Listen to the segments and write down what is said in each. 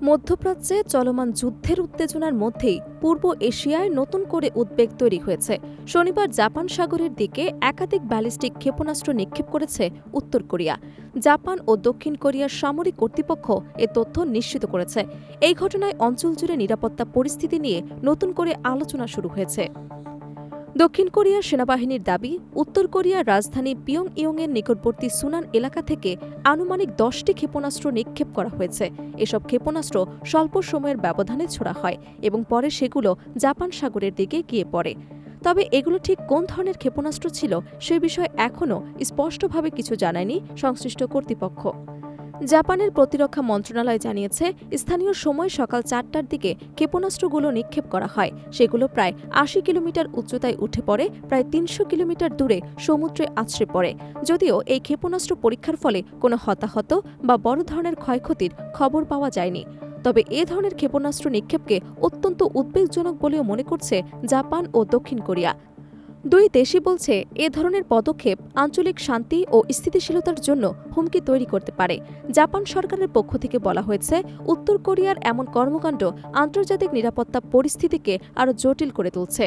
মধ্যপ্রাচ্যে চলমান যুদ্ধের উত্তেজনার মধ্যেই পূর্ব এশিয়ায় নতুন করে উদ্বেগ তৈরি হয়েছে। শনিবার জাপান সাগরের দিকে একাধিক ব্যালিস্টিক ক্ষেপণাস্ত্র নিক্ষেপ করেছে উত্তর কোরিয়া। জাপান ও দক্ষিণ কোরিয়ার সামরিক কর্তৃপক্ষ এ তথ্য নিশ্চিত করেছে। এই ঘটনায় অঞ্চল জুড়ে নিরাপত্তা পরিস্থিতি নিয়ে নতুন করে আলোচনা শুরু হয়েছে। দক্ষিণ কোরিয়ার সেনাবাহিনীর দাবি, উত্তর কোরিয়ার রাজধানী পিয়ংইয়ংয়ের নিকটবর্তী সুনান এলাকা থেকে আনুমানিক 10টি ক্ষেপণাস্ত্র নিক্ষেপ করা হয়েছে। এসব ক্ষেপণাস্ত্র স্বল্প সময়ের ব্যবধানে ছোড়া হয় এবং পরে সেগুলো জাপান সাগরের দিকে গিয়ে পড়ে। তবে এগুলো ঠিক কোন ধরনের ক্ষেপণাস্ত্র ছিল সে বিষয়ে এখনও স্পষ্টভাবে কিছু জানায়নি সংশ্লিষ্ট কর্তৃপক্ষ। জাপানের প্রতিরক্ষা মন্ত্রণালয় জানিয়েছে, স্থানীয় সময় সকাল 4টার দিকে ক্ষেপণাস্ত্রগুলো নিক্ষেপ করা হয়। সেগুলো প্রায় 80 কিলোমিটার উচ্চতায় উঠে পড়ে প্রায় 300 কিলোমিটার দূরে সমুদ্রে আছড়ে পড়ে। যদিও এই ক্ষেপণাস্ত্র পরীক্ষার ফলে কোনো হতাহত বা বড় ধরনের ক্ষয়ক্ষতির খবর পাওয়া যায়নি। তবে এ ধরনের ক্ষেপণাস্ত্র নিক্ষেপকে অত্যন্ত উদ্বেগজনক বলেও মনে করছে জাপান ও দক্ষিণ কোরিয়া। দুই দেশই বলছে, এ ধরনের পদক্ষেপ আঞ্চলিক শান্তি ও স্থিতিশীলতার জন্য হুমকি তৈরি করতে পারে। জাপান সরকারের পক্ষ থেকে বলা হয়েছে, উত্তর কোরিয়ার এমন কর্মকাণ্ড আন্তর্জাতিক নিরাপত্তা পরিস্থিতিকে আরও জটিল করে তুলছে।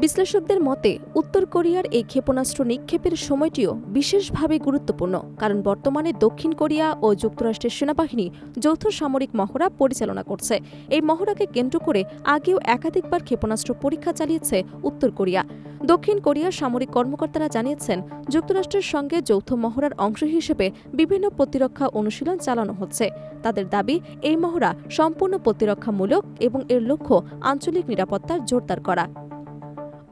বিশ্লেষকদের মতে, উত্তর কোরিয়ার এই ক্ষেপণাস্ত্র নিক্ষেপের সময়টিও বিশেষভাবে গুরুত্বপূর্ণ, কারণ বর্তমানে দক্ষিণ কোরিয়া ও যুক্তরাষ্ট্রের সেনাবাহিনী যৌথ সামরিক মহড়া পরিচালনা করছে। এই মহড়াকে কেন্দ্র করে আগেও একাধিকবার ক্ষেপণাস্ত্র পরীক্ষা চালিয়েছে উত্তর কোরিয়া। দক্ষিণ কোরিয়ার সামরিক কর্মকর্তারা জানিয়েছেন, যুক্তরাষ্ট্রের সঙ্গে যৌথ মহড়ার অংশ হিসেবে বিভিন্ন প্রতিরক্ষা অনুশীলন চালানো হচ্ছে। তাদের দাবি, এই মহড়া সম্পূর্ণ প্রতিরক্ষামূলক এবং এর লক্ষ্য আঞ্চলিক নিরাপত্তা জোরদার করা।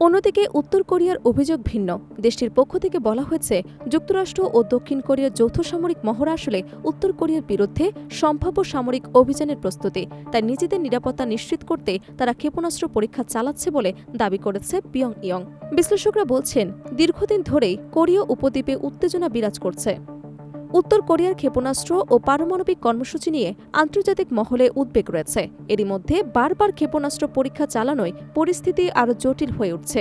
অন্যদিকে উত্তর কোরিয়ার অভিযোগ ভিন্ন। দেশটির পক্ষ থেকে বলা হয়েছে, যুক্তরাষ্ট্র ও দক্ষিণ কোরিয়ার যৌথ সামরিক মহড়া আসলে উত্তর কোরিয়ার বিরুদ্ধে সম্ভাব্য সামরিক অভিযানের প্রস্তুতি। তাই নিজেদের নিরাপত্তা নিশ্চিত করতে তারা ক্ষেপণাস্ত্র পরীক্ষা চালাচ্ছে বলে দাবি করেছে পিয়ংইয়ং। বিশ্লেষকরা বলছেন, দীর্ঘদিন ধরেই কোরীয় উপদ্বীপে উত্তেজনা বিরাজ করছে। উত্তর কোরিয়ার ক্ষেপণাস্ত্র ও পারমাণবিক কর্মসূচি নিয়ে আন্তর্জাতিক মহলে উদ্বেগ রয়েছে। এরই মধ্যে বারবার ক্ষেপণাস্ত্র পরীক্ষা চালানোয় পরিস্থিতি আরও জটিল হয়ে উঠছে।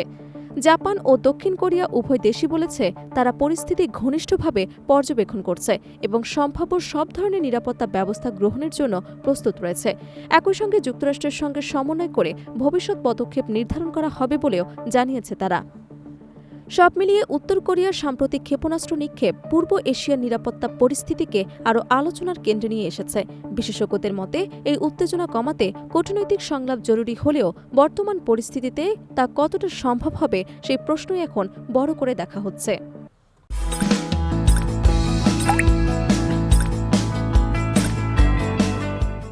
জাপান ও দক্ষিণ কোরিয়া উভয় দেশই বলেছে, তারা পরিস্থিতি ঘনিষ্ঠভাবে পর্যবেক্ষণ করছে এবং সম্ভাব্য সব ধরনের নিরাপত্তা ব্যবস্থা গ্রহণের জন্য প্রস্তুত রয়েছে। একই সঙ্গে যুক্তরাষ্ট্রের সঙ্গে সমন্বয় করে ভবিষ্যৎ পদক্ষেপ নির্ধারণ করা হবে বলেও জানিয়েছে তারা। সব মিলিয়ে উত্তর কোরিয়ার সাম্প্রতিক ক্ষেপণাস্ত্র নিক্ষেপ পূর্ব এশিয়ার নিরাপত্তা পরিস্থিতিকে আরও আলোচনার কেন্দ্রে নিয়ে এসেছে। বিশেষজ্ঞদের মতে, এই উত্তেজনা কমাতে কূটনৈতিক সংলাপ জরুরি হলেও বর্তমান পরিস্থিতিতে তা কতটা সম্ভব হবে সেই প্রশ্নই এখন বড় করে দেখা হচ্ছে।